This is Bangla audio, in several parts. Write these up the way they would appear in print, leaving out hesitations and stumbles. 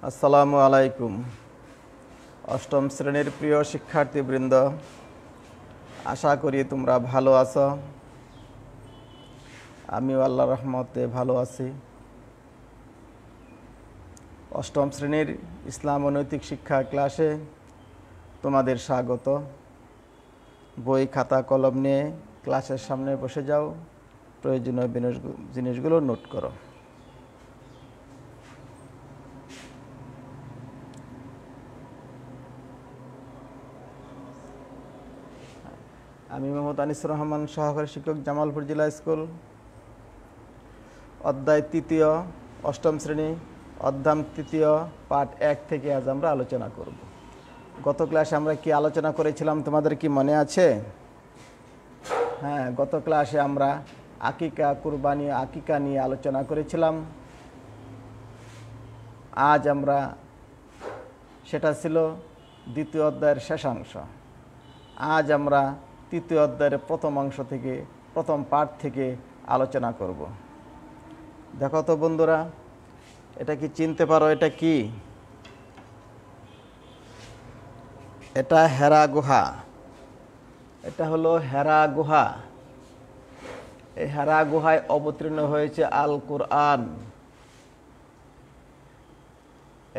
আসসালামু আলাইকুম। অষ্টম শ্রেণীর প্রিয় শিক্ষার্থীবৃন্দ, আশা করি তোমরা ভালো আছো। আমিও আল্লাহর রহমতে ভালো আছি। অষ্টম শ্রেণীর ইসলাম ও নৈতিক শিক্ষা ক্লাসে তোমাদের স্বাগত। বই খাতা কলম নিয়ে ক্লাসের সামনে বসে যাও, প্রয়োজনীয় জিনিসগুলো নোট করো। আমি মোহাম্মদ আনিসুর রহমান, সহকারী শিক্ষক, জামালপুর জেলা স্কুল। অধ্যায় তৃতীয়, অষ্টম শ্রেণী, অধ্যায় তৃতীয়, পাঠ 1 থেকে আজ আমরা আলোচনা করব। গত ক্লাসে আমরা কি আলোচনা করেছিলাম তোমাদের কি মনে আছে? হ্যাঁ, গত ক্লাসে আমরা আকিকা, কুরবানি, আকিকা নিয়ে আলোচনা করেছিলাম। আজ আমরা, সেটা ছিল দ্বিতীয় অধ্যায়ের শেষাংশ। আজ আমরা তৃতীয় অধ্যায়ের প্রথম অংশ থেকে, প্রথম পাঠ থেকে আলোচনা করব। দেখো তো বন্ধুরা, এটা কি চিনতে পারো? এটা কি? এটা হেরা গুহা। এটা হলো হেরা গুহা। এই হেরা গুহায় অবতীর্ণ হয়েছে আল কুরআন।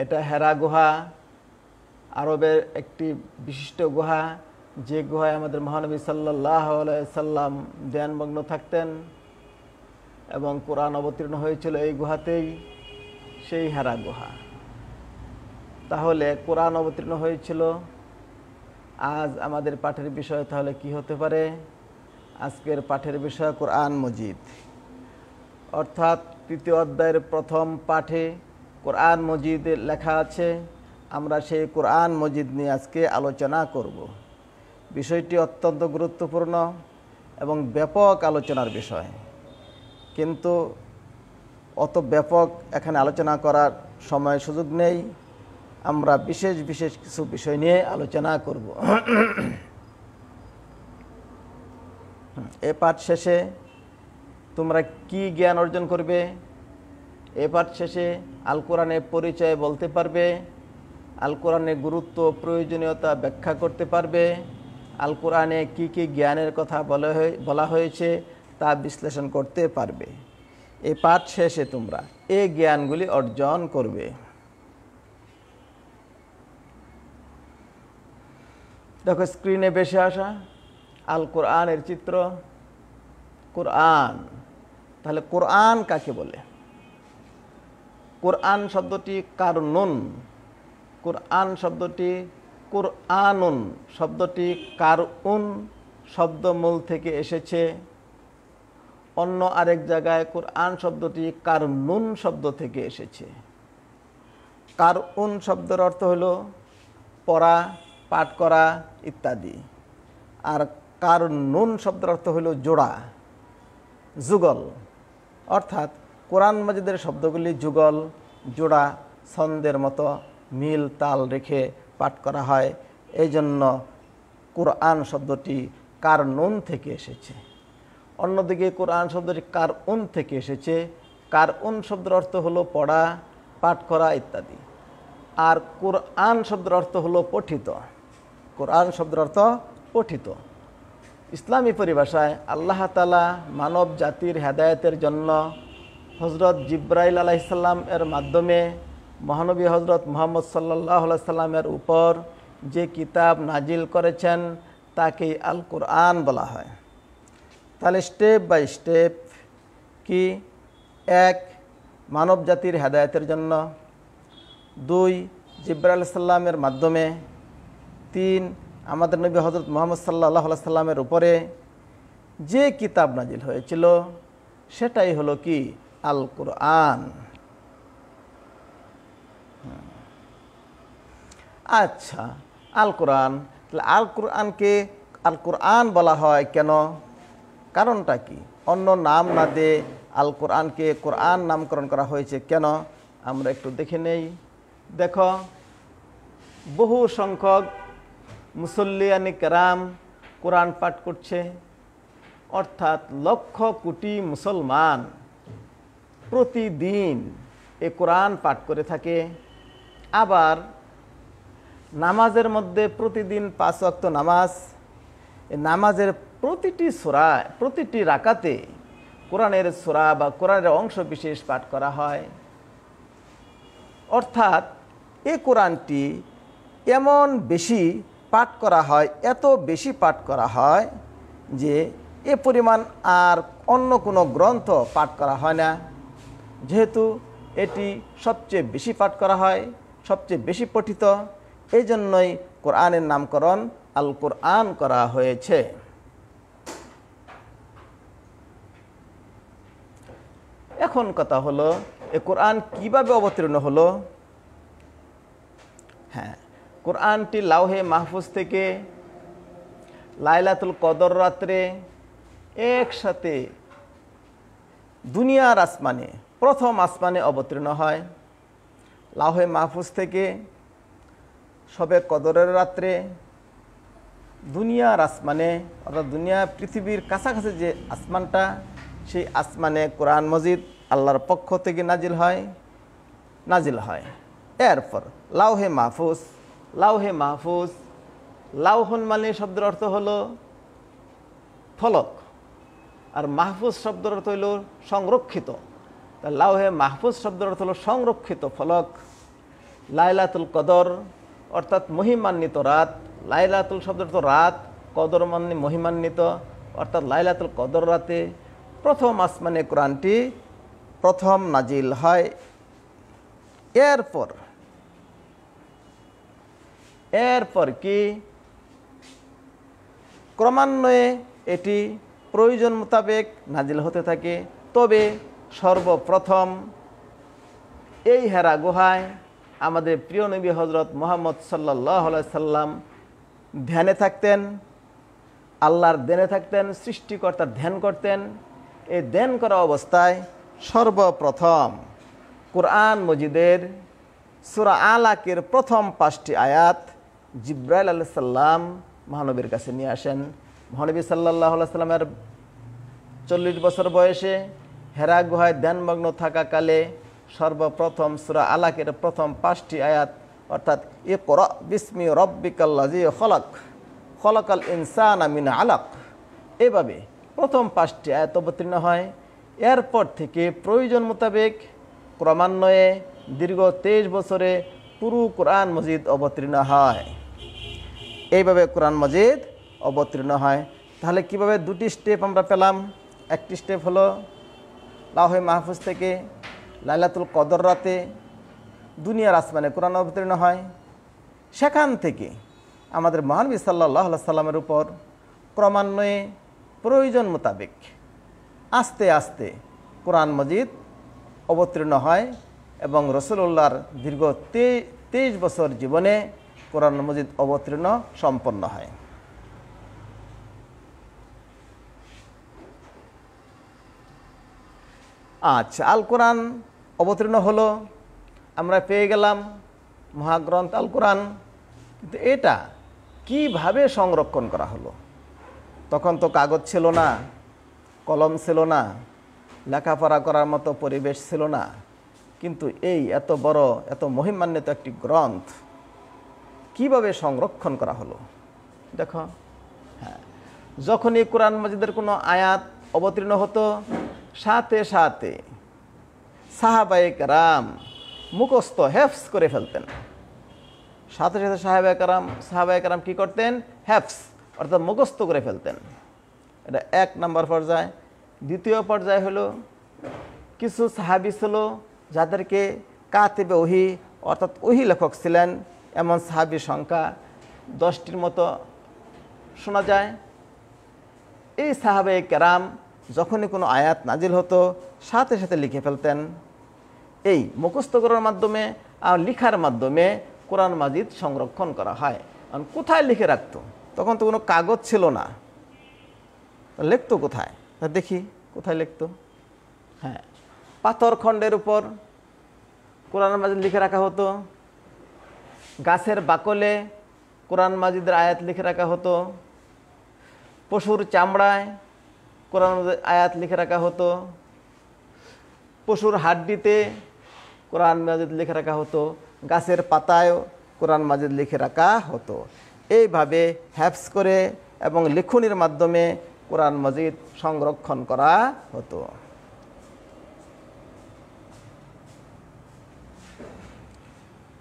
এটা হেরা গুহা আরবের একটি বিশিষ্ট গুহা, যে গুহায় আমাদের মহানবী সাল্লাল্লাহু আলাইহি সাল্লাম ধ্যানমগ্ন থাকতেন এবং কোরআন অবতীর্ণ হয়েছিল এই গুহাতেই, সেই হেরা গুহা। তাহলে কোরআন অবতীর্ণ হয়েছিল। আজ আমাদের পাঠের বিষয় তাহলে কি হতে পারে? আজকের পাঠের বিষয় কোরআন মজিদ, অর্থাৎ তৃতীয় অধ্যায়ের প্রথম পাঠে কোরআন মজিদ লেখা আছে। আমরা সেই কোরআন মজিদ নিয়ে আজকে আলোচনা করব। বিষয়টি অত্যন্ত গুরুত্বপূর্ণ এবং ব্যাপক আলোচনার বিষয়, কিন্তু অত ব্যাপক এখানে আলোচনা করার সময় সুযোগ নেই। আমরা বিশেষ বিশেষ কিছু বিষয় নিয়ে আলোচনা করব। এ পাঠ শেষে তোমরা কি জ্ঞান অর্জন করবে? এ পাঠ শেষে আল কোরআনের পরিচয় বলতে পারবে, আল কোরআনের গুরুত্ব, প্রয়োজনীয়তা ব্যাখ্যা করতে পারবে, আল কোরআনে কী কী জ্ঞানের কথা বলা হয়েছে তা বিশ্লেষণ করতে পারবে। এই পাঠ শেষে তোমরা এই জ্ঞানগুলি অর্জন করবে। দেখো স্ক্রিনে ভেসে আসা আল কোরআনের চিত্র। কোরআন, তাহলে কোরআন কাকে বলে? কোরআন শব্দটি কারনুন, কোরআন শব্দটি কুরআনুন শব্দটি কারউন শব্দমূল থেকে এসেছে। অন্য আরেক জায়গায় কোরআন শব্দটি কারনুন শব্দ থেকে এসেছে। কারউন শব্দের অর্থ হলো পড়া, পাঠ করা ইত্যাদি। আর কারনুন শব্দের অর্থ হলো জোড়া, যুগল। অর্থাৎ কোরআন মাজিদের শব্দগুলি যুগল, জোড়া, ছন্দের মতো মিল তাল রেখে পাঠ করা হয়। এই জন্য কোরআন শব্দটি কারনুন থেকে এসেছে। অন্যদিকে কোরআন শব্দটি কারউন থেকে এসেছে। কারউন শব্দের অর্থ হলো পড়া, পাঠ করা ইত্যাদি। আর কোরআন শব্দের অর্থ হলো পঠিত। কোরআন শব্দের অর্থ পঠিত। ইসলামী পরিভাষায় আল্লাহ তাআলা মানব জাতির হেদায়েতের জন্য হযরত জিবরাইল আলাইহিস সালাম এর মাধ্যমে মহানবী হযরত মুহাম্মদ সাল্লাল্লাহু আলাইহি সাল্লামের উপর যে কিতাব নাজিল করেছেন তাকে আল কোরআন বলা হয়। তাহলে স্টেপ বাই স্টেপ কি? 1, মানব জাতির হেদায়েতের জন্য। 2, জিবরাইল আলাইহিস সালামের মাধ্যমে। 3, আমাদের নবী হযরত মুহাম্মদ সাল্লাল্লাহু আলাইহি সাল্লামের উপরে যে কিতাব নাজিল হয়েছিল সেটাই হলো কি? আল কোরআন। আচ্ছা, আল কোরআন, তাহলে আল কোরআনকে আল কোরআন বলা হয় কেন? কারণটা কি? অন্য নাম না দিয়ে আল কোরআনকে কোরআন নামকরণ করা হয়েছে কেন? আমরা একটু দেখে নেই। দেখো, বহু সংখ্যক মুসল্লিয়ানি কেরাম কোরআন পাঠ করছে, অর্থাৎ লক্ষ কোটি মুসলমান প্রতিদিন এ কোরআন পাঠ করে থাকে। আবার নামাজের মধ্যে প্রতিদিন 5 ওয়াক্ত নামাজ, এই নামাজের প্রতিটি সূরা, প্রতিটি রাকাতে কোরআনের সূরা বা কোরআনের অংশ বিশেষ পাঠ করা হয়। অর্থাৎ এই কোরআনটি এমন বেশি পাঠ করা হয়, এত বেশি পাঠ করা হয় যে এ পরিমাণ আর অন্য কোনো গ্রন্থ পাঠ করা হয় না। যেহেতু এটি সবচেয়ে বেশি পাঠ করা হয়, সবচেয়ে বেশি পঠিত, এই জন্যই কোরআনের নামকরণ আল কোরআন করা হয়েছে। এখন কথা হলো এ কোরআন কিভাবে অবতীর্ণ হলো। হ্যাঁ, কোরআনটি লাউহে মাহফুজ থেকে লাইলাতুল কদর রাত্রে একসাথে দুনিয়ার আসমানে, প্রথম আসমানে অবতীর্ণ হয়। লাউহে মাহফুজ থেকে সবে কদরের রাত্রে দুনিয়ার আসমানে, অর্থাৎ দুনিয়া পৃথিবীর কাছাকাছি যে আসমানটা, সেই আসমানে কোরআন মজিদ আল্লাহর পক্ষ থেকে নাজিল হয়। এরপর লাউহে মাহফুজ, লাউহে মাহফুজ, লাউহন মানে শব্দের অর্থ হলো ফলক, আর মাহফুজ শব্দের অর্থ হলো সংরক্ষিত। তা লাউহে মাহফুজ শব্দের অর্থ হলো সংরক্ষিত ফলক। লাইলাতুল কদর অর্থাৎ মহিমান্বিত রাত, লাইলাতুল শব্দের অর্থ রাত, কদর মানে মহিমান্বিত, অর্থাৎ লাইলাতুল কদর রাতে প্রথম আসমানে কোরআনটি প্রথম নাজিল হয়। এরপর কি ক্রমান্বয়ে এটি প্রয়োজন মোতাবেক নাজিল হতে থাকে। তবে সর্বপ্রথম এই হেরা গুহায় আমাদের প্রিয় নবী হজরত মুহাম্মদ সাল্লাল্লাহু আলাইহি সাল্লাম ধ্যানে থাকতেন, আল্লাহর ধ্যানে থাকতেন, সৃষ্টিকর্তার ধ্যান করতেন। এই ধ্যান করা অবস্থায় সর্বপ্রথম কোরআন মজিদের সূরা আলাকের প্রথম 5টি আয়াত জিব্রাইল আলাইহিস সালাম মহানবীর কাছে নিয়ে আসেন। মহানবী সাল্লাল্লাহু আলাইহি সাল্লামের 40 বছর বয়সে হেরা গুহায় ধ্যানমগ্ন থাকাকালে সর্বপ্রথম সূরা আলাকের প্রথম 5টি আয়াত, অর্থাৎ ইকরা বিসমি রাব্বিকাল্লাযী খলাক, খলাকাল ইনসানা মিন আলাক, এভাবে প্রথম 5টি আয়াত অবতীর্ণ হয়। এরপর থেকে প্রয়োজন মোতাবেক ক্রমান্বয়ে দীর্ঘ 23 বছরে পুরো কোরআন মজিদ অবতীর্ণ হয়। এইভাবে কোরআন মজিদ অবতীর্ণ হয়। তাহলে কিভাবে দুটি স্টেপ আমরা পেলাম। একটি স্টেপ হলো লাউহে মাহফুজ থেকে লাইলাতুল কদর রাতে দুনিয়ার আসমানে কোরআন অবতীর্ণ হয়। সেখান থেকে আমাদের মহানবী সাল্লাল্লাহু আলাইহি সাল্লামের উপর ক্রমান্বয়ে প্রয়োজন মোতাবেক আস্তে আস্তে কোরআন মজিদ অবতীর্ণ হয় এবং রাসূলুল্লাহর দীর্ঘ 23 বছর জীবনে কোরআন মজিদ অবতীর্ণ সম্পন্ন হয়। আচ্ছা, আল কোরআন অবতীর্ণ হলো, আমরা পেয়ে গেলাম মহাগ্রন্থ আল কোরআন। কিন্তু এটা কিভাবে সংরক্ষণ করা হলো? তখন তো কাগজ ছিল না, কলম ছিল না, লেখাপড়া করার মতো পরিবেশ ছিল না। কিন্তু এই এত বড়, এত মহিমান্বিত একটি গ্রন্থ কিভাবে সংরক্ষণ করা হলো? দেখো, হ্যাঁ, যখন এই কোরআন মাজিদের কোনো আয়াত অবতীর্ণ হতো, সাথে সাথে সাহাবায়ে কেরাম মুখস্থ হেফজ করে ফেলতেন। সাথে সাথে সাহাবায়ে কেরাম কি করতেন? হেফজ অর্থাৎ মুখস্থ করে ফেলতেন। এটা 1 নম্বর পর্যায়। দ্বিতীয় পর্যায় হলো কিছু সাহাবী ছিল যাদেরকে কাতিবে ওহী অর্থাৎ ওহী লেখক ছিলেন, এমন সাহাবীর সংখ্যা 10টির মতো শোনা যায়। এই সাহাবায়ে কেরাম যখনই কোনো আয়াত নাজিল হতো সাথে সাথে লিখে ফেলতেন। এই মুখস্থ করার মাধ্যমে আর লিখার মাধ্যমে কোরআন মাজিদ সংরক্ষণ করা হয়। আর কোথায় লিখে রাখতো? তখন তো কোনো কাগজ ছিল না, লিখতো কোথায়? দেখি কোথায় লিখতো। হ্যাঁ, পাথর খণ্ডের উপর কোরআন মাজিদ লিখে রাখা হতো, গাছের বাকলে কোরআন মাজিদের আয়াত লিখে রাখা হতো, পশুর চামড়ায় কোরআন আয়াত লিখে রাখা হতো, পশুর হাড্ডিতে কোরআন মাজিদ লিখে রাখা হতো, গাছের পাতায়ও কোরআন মাজিদ লিখে রাখা হতো। এইভাবে হ্যাফজ করে এবং লিখনির মাধ্যমে কোরআন মাজিদ সংরক্ষণ করা হতো।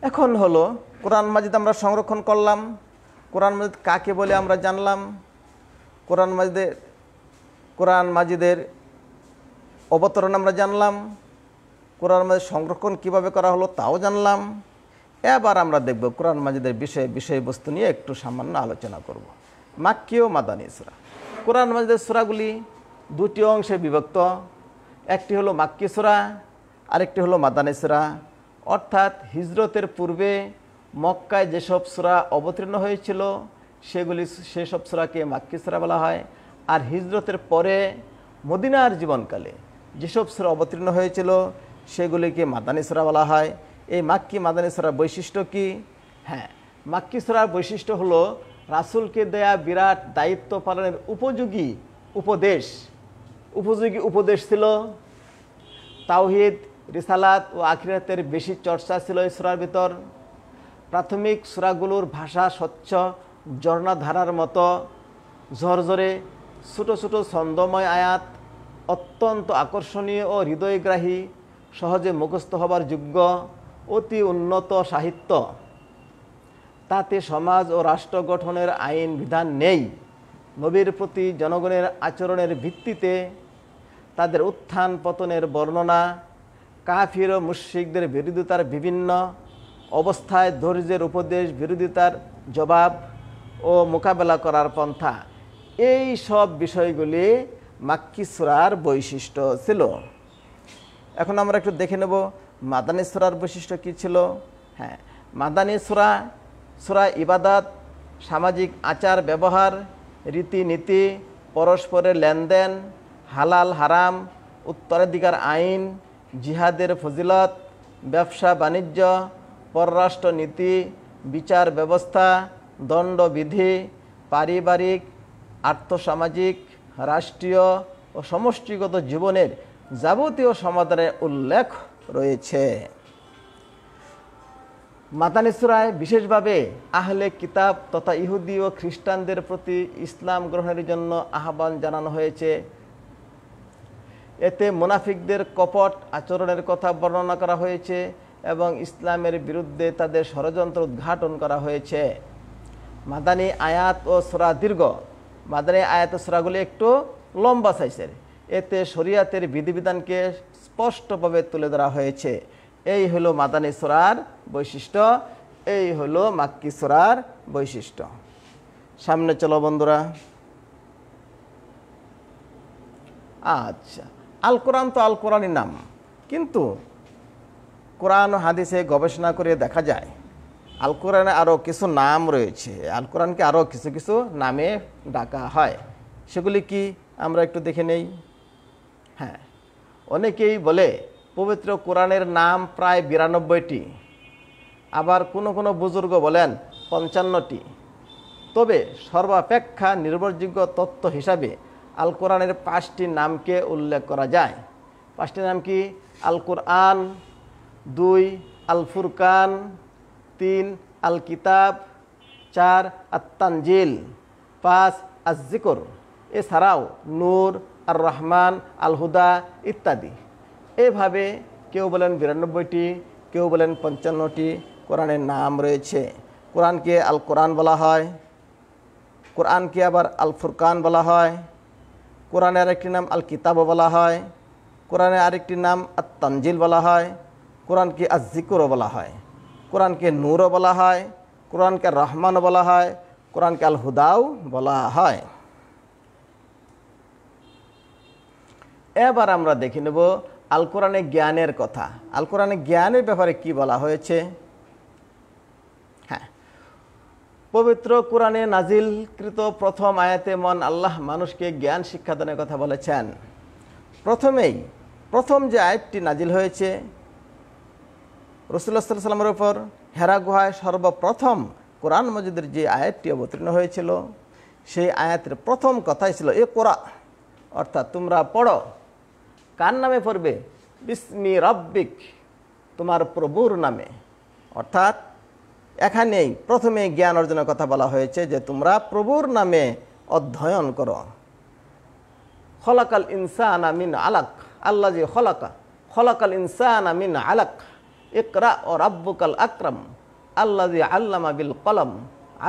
এখন হলো কোরআন মাজিদ আমরা সংরক্ষণ করলাম, কোরআন মাজিদ কাকে বলে আমরা জানলাম, কোরআন মাজিদের অবতরণ আমরা জানলাম, কোরআন মাজিদ সংরক্ষণ কিভাবে করা হলো তাও জানলাম। এবার আমরা দেখব কোরআন মাজিদের বিষয়বস্তু নিয়ে একটু সামান্য আলোচনা করব। মাক্কি ও মাদানী সূরা। কোরআন মাজিদের সূরাগুলি দুটি অংশে বিভক্ত, একটি হলো মাক্কি সূরা, আরেকটি হলো মাদানী সূরা। অর্থাৎ হিজরতের পূর্বে মক্কায় যেসব সূরা অবতীর্ণ হয়েছিল সেসব সূরাকে মাক্কি সূরা বলা হয়। আর হিজরতের পরে মদিনার জীবনকালে যেসব সূরা অবতীর্ণ হয়েছিল সেগুলিকে মাদানী সূরা বলা হয়। এই মাক্কি মাদানী সূরার বৈশিষ্ট্য কি? হ্যাঁ, মাক্কি সূরার বৈশিষ্ট্য হলো রাসূলকে দেয়া বিরাট দায়িত্ব পালনের উপযোগী উপদেশ ছিল। তাওহীদ, রিসালাত ও আখিরাতের বেশি চর্চা ছিল এই সূরার ভিতর। প্রাথমিক সূরাগুলোর ভাষা স্বচ্ছ ঝর্ণাধারার মতো ঝরঝরে, ছোট ছোট ছন্দময় আয়াত, অত্যন্ত আকর্ষণীয় ও হৃদয়গ্রাহী, সহজে মুখস্থ হবার যোগ্য, অতি উন্নত সাহিত্য। তাতে সমাজ ও রাষ্ট্র গঠনের আইন বিধান নেই। নবীর প্রতি জনগণের আচরণের ভিত্তিতে তাদের উত্থান পতনের বর্ণনা, কাফির ও মুশরিকদের বিরোধিতার বিভিন্ন অবস্থায় ধৈর্যের উপদেশ, বিরোধিতার জবাব ও মোকাবেলা করার পন্থা, এই সব বিষয়গুলি মাক্কি সূরার বৈশিষ্ট্য ছিল। এখন আমরা একটু দেখে নেব মাদানী সূরার বৈশিষ্ট্য কী ছিল। হ্যাঁ, মাদানী সূরা ইবাদত, সামাজিক আচার ব্যবহার, রীতিনীতি, পরস্পরের লেনদেন, হালাল হারাম, উত্তরাধিকার আইন, জিহাদের ফজিলত, ব্যবসা বাণিজ্য, পররাষ্ট্র নীতি, বিচার ব্যবস্থা, দণ্ডবিধি, পারিবারিক, আর্থসামাজিক, রাষ্ট্রীয় ও সমষ্টিগত জীবনের যাবতীয় সমাধানের উল্লেখ রয়েছে। মাদানী সূরায় বিশেষভাবে আহলে কিতাব তথা ইহুদি ও খ্রিস্টানদের প্রতি ইসলাম গ্রহণের জন্য আহ্বান জানানো হয়েছে। এতে মুনাফিকদের কপট আচরণের কথা বর্ণনা করা হয়েছে এবং ইসলামের বিরুদ্ধে তাদের ষড়যন্ত্র উদ্ঘাটন করা হয়েছে। মাদানী আয়াত ও সূরা দীর্ঘ, মাদানী আয়াত ও সূরাগুলি একটু লম্বা সাইজের। এতে শরিয়াতের বিধিবিধানকে স্পষ্টভাবে তুলে ধরা হয়েছে। এই হলো মাদানী সূরার বৈশিষ্ট্য, এই হলো মাক্কি সূরার বৈশিষ্ট্য। সামনে চলো বন্ধুরা। আচ্ছা, আল কোরআন তো আল কোরআনই নাম, কিন্তু কোরআন ও হাদিসে গবেষণা করে দেখা যায় আল কোরআনে আরও কিছু নাম রয়েছে। আল কোরআনকে আরও কিছু কিছু নামে ডাকা হয়। সেগুলি কি আমরা একটু দেখে নেই। হ্যাঁ, অনেকেই বলে পবিত্র কোরআনের নাম প্রায় 92টি, আবার কোনো কোনো বুজুর্গ বলেন 55টি। তবে সর্বাপেক্ষা নির্ভরযোগ্য তথ্য হিসাবে আল কোরআনের 5টি নামকে উল্লেখ করা যায়। 5টি নাম কি? আল কোরআন, 2 আল ফুরকান, 3 আল কিতাব, 4 আত-তানজিল, 5 আজ-যিকর। এছাড়াও নূর, আর রহমান, আল হুদা ইত্যাদি। এভাবে কেউ বলেন 92টি, কেউ বলেন 55টি কোরআনের নাম রয়েছে। কোরআনকে আল কোরআন বলা হয়, কোরআনকে আবার আল ফুরকান বলা হয়, কোরআনের আরেকটি নাম আল কিতাবও বলা হয়, কোরআনের আরেকটি নাম আত-তানজিল বলা হয়, কোরআনকে আজ-যিকরও বলা হয়, কোরআনকে নূরও বলা হয়, কোরআনকে রহমানও বলা হয়, কোরআনকে আল হুদাও বলা হয়। এবার আমরা দেখে নেব আল কোরআনে জ্ঞানের কথা। আল কোরআনে জ্ঞানের ব্যাপারে কি বলা হয়েছে। হ্যাঁ, পবিত্র কোরআনে নাজিলকৃত প্রথম আয়াতে মহান আল্লাহ মানুষকে জ্ঞান শিক্ষাদানের কথা বলেছেন। প্রথম যে আয়াতটি নাজিল হয়েছে রাসূলুল্লাহ সাল্লাল্লাহু আলাইহি ওয়াসাল্লামের উপর হেরা গুহায় সর্বপ্রথম কোরআন মাজিদের যে আয়াতটি অবতীর্ণ হয়েছিল, সেই আয়াতের প্রথম কথাই ছিল ইকরা, অর্থাৎ তোমরা পড়ো। কার নামে পড়বে? বিসমি রাব্বিক, তোমার প্রভুর নামে। অর্থাৎ এখানেই প্রথমে জ্ঞান অর্জনের কথা বলা হয়েছে যে তোমরা প্রভুর নামে অধ্যয়ন করো। খলাকাল ইনসানা মিন আলাক, আল্লাহ যে খলাকাল ইনসানা মিন আলাক, ইকরা ও রাব্বুকাল আকরাম, আল্লাহ যে আল্লামা বিল কলম,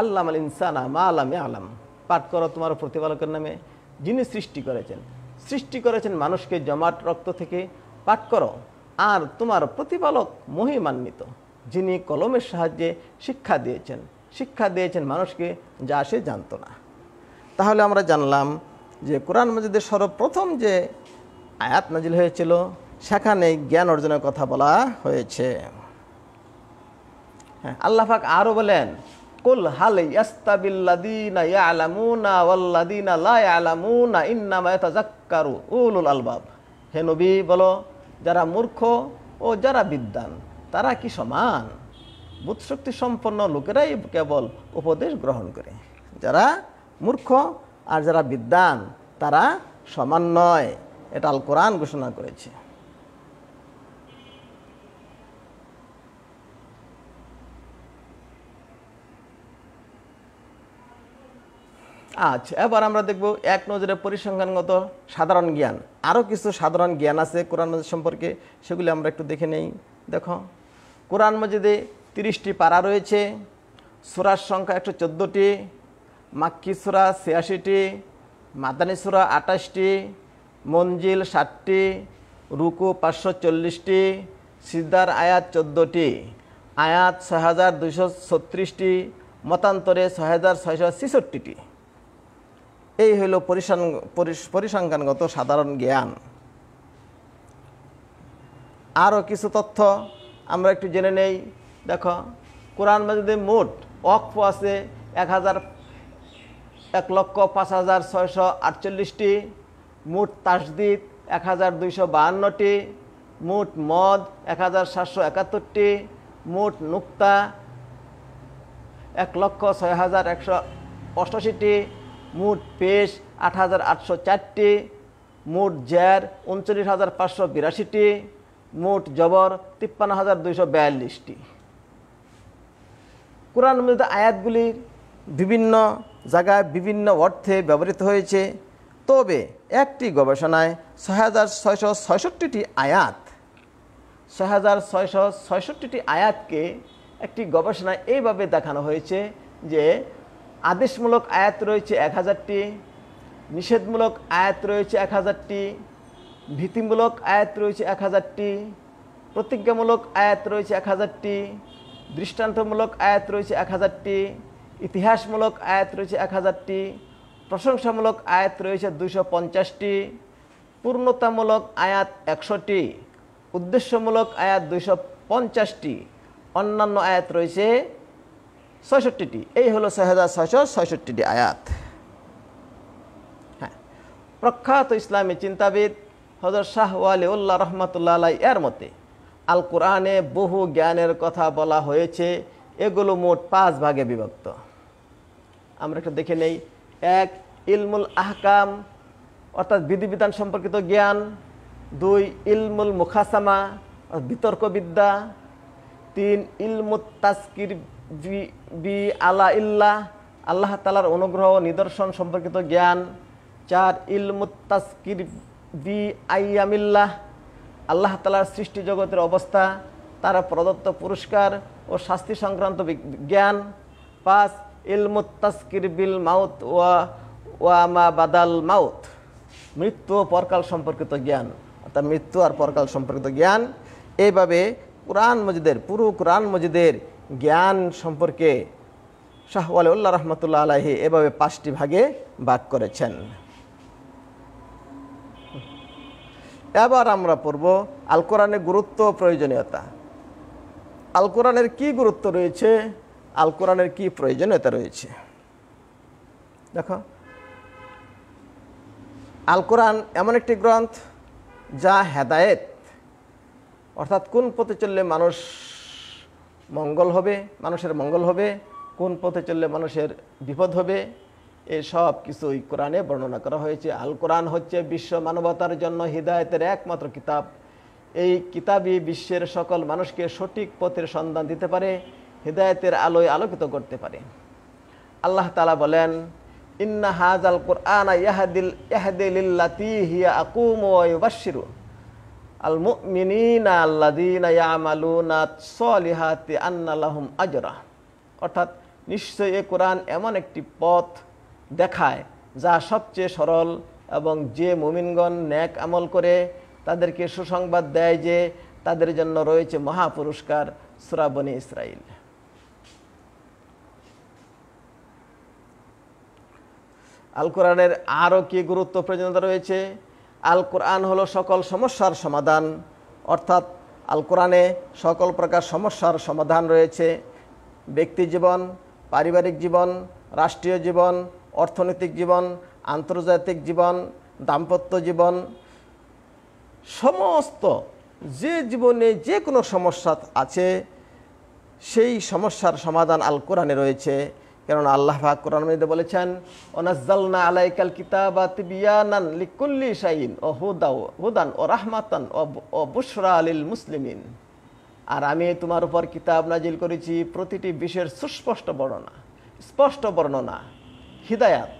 আল্লামাল ইনসানা মা লাম ইয়ালাম। পাঠ করো তোমার প্রতিপালকের নামে, যিনি সৃষ্টি করেছেন মানুষকে জমাট রক্ত থেকে। পাঠ করো আর তোমার প্রতিপালক মহিমান্বিত, যিনি কলমের সাহায্যে শিক্ষা দিয়েছেন মানুষকে যা সে জানত না। তাহলে আমরা জানলাম যে কোরআন মাজিদের সর্বপ্রথম যে আয়াত নাজিল হয়েছিল সেখানে জ্ঞান অর্জনের কথা বলা হয়েছে। হ্যাঁ, আল্লাহ পাক আরও বলেন, কুল হাল ইয়াস্তাবিল্লাযীনা ইয়ালামুনা ওয়াল্লাযীনা লা ইয়ালামুনা ইন্নামা ইয়াতাযাক্কারু উলুল আলবাব। হে নবী বলো, যারা মূর্খ ও যারা বিদ্বান তারা কি সমান? বুদ্ধশক্তি সম্পন্ন লোকেরাই কেবল উপদেশ গ্রহণ করে। যারা মূর্খ আর যারা বিদ্বান তারা সমান নয়, এটা আল কোরআন ঘোষণা করেছে। আচ্ছা, এবার আমরা দেখব এক নজরে পরিসংখ্যানগত সাধারণ জ্ঞান। আরও কিছু সাধারণ জ্ঞান আছে কোরআন মাজিদ সম্পর্কে, সেগুলি আমরা একটু দেখে নেই। দেখো, কোরআন মাজিদে 30টি পারা রয়েছে, সূরার সংখ্যা 114টি, মাক্কি সূরা 86টি, মাদানী সূরা 28টি, মনজিল 60টি, রুকু 540টি, সিজদার আয়াত 14টি, আয়াত 6236টি, মতান্তরে 6666টি। এই হইল পরিসংখ্যানগত সাধারণ জ্ঞান। আরও কিছু তথ্য আমরা একটু জেনে নেই। দেখো, কোরআন মাজিদে মোট ওয়াকফ আছে 1,05,648টি, মোট তাসদিদ 1252টি, মোট মদ 1771টি, মোট নুক্তা 1,06,188টি, মোট পেশ 8,804টি, মোট জের 39,582টি, মোট জবর 53,242টি। কোরআন মাজিদের আয়াতগুলির বিভিন্ন জায়গায় বিভিন্ন অর্থে ব্যবহৃত হয়েছে, তবে একটি গবেষণায় 6,666টি আয়াত 6,666টি আয়াতকে একটি গবেষণায় এইভাবে দেখানো হয়েছে যে আদেশমূলক আয়াত রয়েছে 1000টি, নিষেধমূলক আয়াত রয়েছে 1000টি, ভীতিমূলক আয়াত রয়েছে 1000টি, প্রতিজ্ঞামূলক আয়াত রয়েছে 1000টি, দৃষ্টান্তমূলক আয়াত রয়েছে 1000টি, ইতিহাসমূলক আয়াত রয়েছে 1000টি, প্রশংসামূলক আয়াত রয়েছে 250টি, পূর্ণতামূলক আয়াত 100টি, উদ্দেশ্যমূলক আয়াত 250টি, অন্যান্য আয়াত রয়েছে 66টি। এই হলো 6,666টি আয়াত। হ্যাঁ, প্রখ্যাত ইসলামী চিন্তাবিদ হযরত শাহ ওয়ালিউল্লাহ রহমাতুল্লাহ আলাইহি এর মতে আল কোরআনে বহু জ্ঞানের কথা বলা হয়েছে, এগুলো মোট 5 ভাগে বিভক্ত। আমরা একটু দেখে নেই। 1, ইলমুল আহকাম অর্থাৎ বিধিবিধান সম্পর্কিত জ্ঞান। 2, ইলমুল মুখাসামা বিতর্ক বিদ্যা। 3, ইলমুত তাজকির বি আলা ইল্লাহ আল্লাহ তাআলার অনুগ্রহ নিদর্শন সম্পর্কিত জ্ঞান। 4, ইলমুত তাজকির বি আইয়ামিল্লাহ আল্লাহ তাআলার সৃষ্টি জগতের অবস্থা, তার প্রদত্ত পুরস্কার ও শাস্তি সংক্রান্ত জ্ঞান। 5, ইলমুত তাজকির বিল মাউত ওয়া মা বাদাল মাউত মৃত্যু ও পরকাল সম্পর্কিত জ্ঞান, অর্থাৎ মৃত্যু আর পরকাল সম্পর্কিত জ্ঞান। এইভাবে পুরো কোরআন মজিদের জ্ঞান সম্পর্কে শাহ ওয়ালিউল্লাহ রহমতুল্লাহ আলাইহি এভাবে 5টি ভাগে ভাগ করেছেন। এবার আমরা পড়ব আল কোরআনের গুরুত্ব ও প্রয়োজনীয়তা। আল কোরআনের কি গুরুত্ব রয়েছে, আল কোরআনের কি প্রয়োজনীয়তা রয়েছে। দেখো, আল কোরআন এমন একটি গ্রন্থ যা হেদায়েত অর্থাৎ কোন পথে চললে মানুষের মঙ্গল হবে, কোন পথে চললে মানুষের বিপদ হবে, এই সব কিছুই কোরআনে বর্ণনা করা হয়েছে। আল কোরআন হচ্ছে বিশ্ব মানবতার জন্য হিদায়েতের একমাত্র কিতাব। এই কিতাবই বিশ্বের সকল মানুষকে সঠিক পথের সন্ধান দিতে পারে, হিদায়াতের আলোয় আলোকিত করতে পারে। আল্লাহ তাআলা বলেন, ইন্না হাযাল কুরআনা ইয়াহদি লিল্লাতী হিয়া আকুম ওয়া ইউবাশশিরু আল মুমিনিনা আল্লাযীনা ইয়ামালুনাস সলিহাতি আন্না লাহুম আজরা। অর্থাৎ নিশ্চয়ই এই কোরআন এমন একটি পথ দেখায় যা সবচেয়ে সরল, এবং যে মুমিনগণ নেক আমল করে তাদেরকে সুসংবাদ দেয় যে তাদের জন্য রয়েছে মহা পুরস্কার। সূরা বনী ইসরাঈল। আল কোরআনের আরও কি গুরুত্ব প্রয়োজনীয়তা রয়েছে? আল কোরআন হলো সকল সমস্যার সমাধান, অর্থাৎ আল কোরআনে সকল প্রকার সমস্যার সমাধান রয়েছে। ব্যক্তি জীবন, পারিবারিক জীবন, রাষ্ট্রীয় জীবন, অর্থনৈতিক জীবন, আন্তর্জাতিক জীবন, দাম্পত্য জীবন, সমস্ত যে জীবনে যে কোনো সমস্যা আছে সেই সমস্যার সমাধান আল কোরআনে রয়েছে। কেননা আল্লাহ পাক কোরআনের মধ্যে বলেছেন, ওয়ানাজ্জালনা আলাইকাল কিতাবা তিবিয়ানান লিকুল্লি শাইইন ওয়া হুদান ওয়া রাহমাতান ওয়া বুশরা লিল মুসলিমিন। আর আমি তোমার উপর কিতাব নাজিল করেছি প্রতিটি বিষয়ের সুস্পষ্ট বর্ণনা, স্পষ্ট বর্ণনা, হিদায়াত,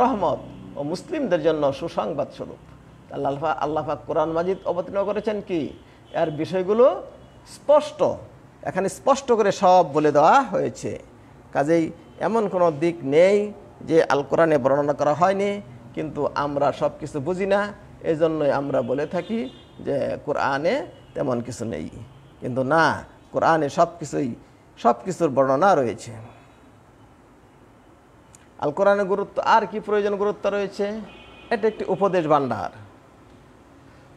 রহমত ও মুসলিমদের জন্য সুসংবাদ স্বরূপ। আল্লাহ পাক কোরআন মাজিদ অবতীর্ণ করেছেন কি এর বিষয়গুলো স্পষ্ট, এখানে স্পষ্ট করে সব বলে দেওয়া হয়েছে। কাজেই এমন কোনো দিক নেই যে আল কোরআনে বর্ণনা করা হয়নি, কিন্তু আমরা সব কিছু বুঝি না, এই জন্যই আমরা বলে থাকি যে কোরআনে তেমন কিছু নেই। কিন্তু না, কোরআনে সব কিছুর বর্ণনা রয়েছে। আল কোরআনের গুরুত্ব আর কি প্রয়োজন গুরুত্ব রয়েছে? এটা একটি উপদেশ ভাণ্ডার।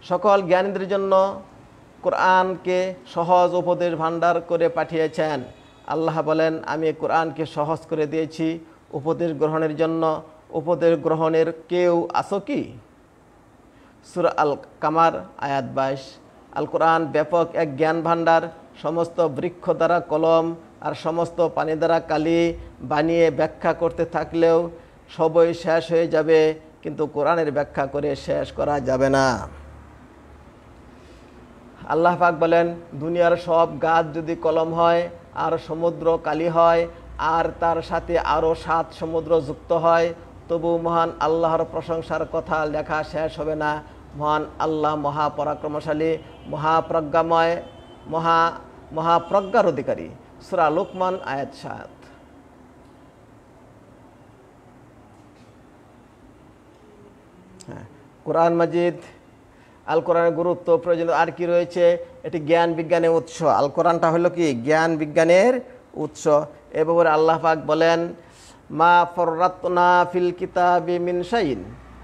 সকল জ্ঞানীদের জন্য কোরআনকে সহজ উপদেশ ভাণ্ডার করে পাঠিয়েছেন। আল্লাহ বলেন, আমি কোরআনকে সহজ করে দিয়েছি উপদেশ গ্রহণের জন্য। উপদেশ গ্রহণের কেউ আছো কি? সূরা আল কামার আয়াত 22। আল কোরআন ব্যাপক এক জ্ঞান ভাণ্ডার। সমস্ত বৃক্ষ দ্বারা কলম আর সমস্ত পানি দ্বারা কালি বানিয়ে ব্যাখ্যা করতে থাকলেও সবই শেষ হয়ে যাবে, কিন্তু কোরআনের ব্যাখ্যা করে শেষ করা যাবে না। আল্লাহ পাক বলেন, দুনিয়ার সব গাছ যদি কলম হয় আর সমুদ্র কালি হয় আর তার সাথে আরও 7 সমুদ্র যুক্ত হয়, তবু মহান আল্লাহর প্রশংসার কথা লেখা শেষ হবে না। মহান আল্লাহ মহাপরাক্রমশালী, মহাপ্রজ্ঞাময়, মহাপ্রজ্ঞার অধিকারী। সূরা লুকমান আয়াত 7। কোরআন মাজিদ, আল কোরআনের গুরুত্ব প্রয়োজন আর কি রয়েছে? এটি জ্ঞান বিজ্ঞানের উৎস। আল কোরআনটা হলো কি জ্ঞান বিজ্ঞানের উৎস। এ ব্যাপারে আল্লাহ পাক বলেন, মা ফররাতনা ফিল কিতাবি মিন শাইইন,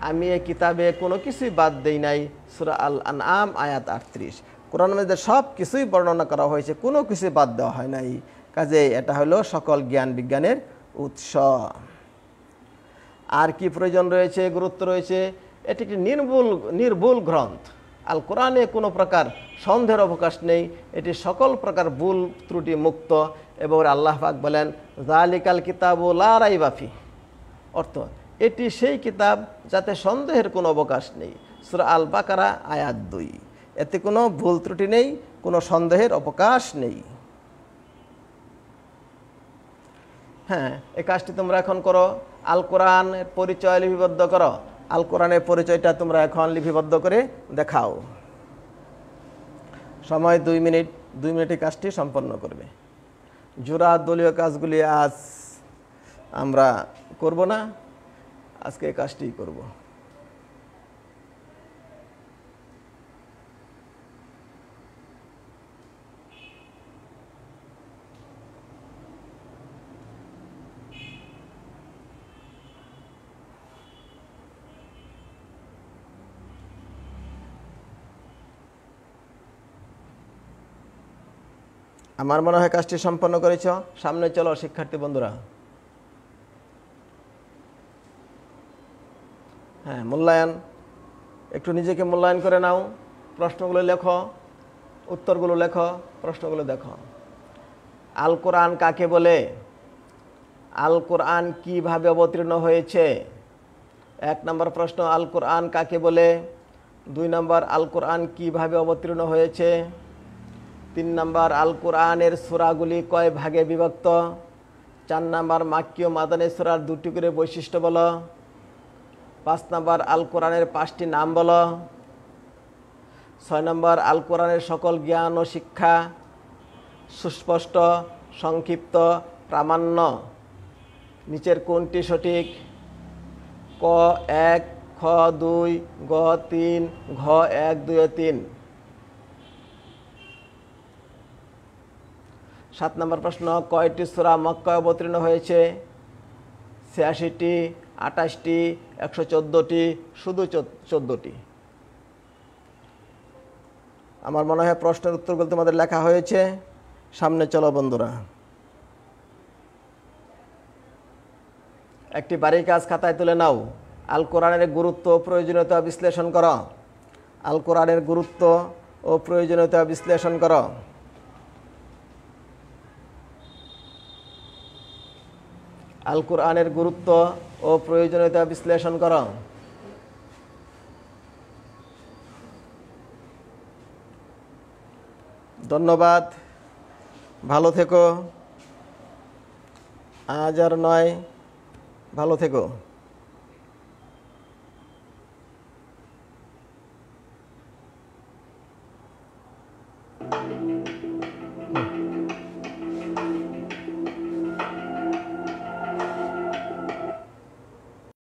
আমি এই কিতাবে কোনো কিছুই বাদ দেই নাই। সূরা আল আনআম আয়াত 38। কোরআনের মধ্যে সব কিছুই বর্ণনা করা হয়েছে, কোনো কিছুই বাদ দেওয়া হয় নাই। কাজে এটা হলো সকল জ্ঞান বিজ্ঞানের উৎস। আর কি প্রয়োজন রয়েছে, গুরুত্ব রয়েছে? এটি একটি নির্ভুল গ্রন্থ। আল কোরআনে কোনো প্রকার সন্দেহের অবকাশ নেই, এটি সকল প্রকার ভুল ত্রুটি মুক্ত। এবং আল্লাহ পাক বলেন, যালিকাল কিতাবু লা রাইবা ফিহি, অর্থ এটি সেই কিতাব যাতে সন্দেহের কোনো অবকাশ নেই। সূরা আল বাকারা আয়াত 2। এতে কোনো ভুল ত্রুটি নেই, কোনো সন্দেহের অবকাশ নেই। হ্যাঁ, এই কাজটি তোমরা এখন করো। আল কোরআনের পরিচয় লিপিবদ্ধ করো। আল কোরআনের পরিচয়টা তোমরা এখন লিপিবদ্ধ করে দেখাও। সময় 2 মিনিট। 2 মিনিটে কাজটি সম্পন্ন করবে। জোড়া দলীয় কাজগুলি আজ আমরা করব না, আজকে এই কাজটি করব। আমার মনে হয় কাজটি সম্পন্ন করেছ। সামনে চলো শিক্ষার্থী বন্ধুরা। হ্যাঁ, মূল্যায়ন। একটু নিজেকে মূল্যায়ন করে নাও। প্রশ্নগুলো লেখো, উত্তরগুলো লেখো, প্রশ্নগুলো দেখো। আল কোরআন কাকে বলে? আল কোরআন কিভাবে অবতীর্ণ হয়েছে? 1 নম্বর প্রশ্ন, আল কোরআন কাকে বলে? 2 নম্বর আল কোরআন কিভাবে অবতীর্ণ হয়েছে? 3 নম্বর আল কোরআনের সূরাগুলি কয় ভাগে বিভক্ত? 4 নম্বর মাক্কি ও মাদানী সূরার 2টি করে বৈশিষ্ট্য বলো। 5 নম্বর আল কোরআনের 5টি নাম বলো। 6 নম্বর আল কোরআনের সকল জ্ঞান ও শিক্ষা সুস্পষ্ট, সংক্ষিপ্ত, প্রামাণ্য নিচের কোনটি সঠিক? ক 1, খ 2, গ 3, ঘ 1, 2 ও 3। 7 নম্বর প্রশ্ন, কয়টি সূরা মক্কায় অবতীর্ণ হয়েছে? 86টি, 28টি, 114টি, শুধু 14টি? আমার মনে হয় প্রশ্নের উত্তরগুলো তোমাদের লেখা হয়েছে। সামনে চলো বন্ধুরা, একটি বাড়ির কাজ খাতায় তুলে নাও। আল কোরআনের গুরুত্ব ও প্রয়োজনীয়তা বিশ্লেষণ করো। আল কোরআনের গুরুত্ব ও প্রয়োজনীয়তা বিশ্লেষণ করো। আল কোরআনের গুরুত্ব ও প্রয়োজনীয়তা বিশ্লেষণ করো। ধন্যবাদ, ভালো থেকো। আজ আর নয়, ভালো থেকো।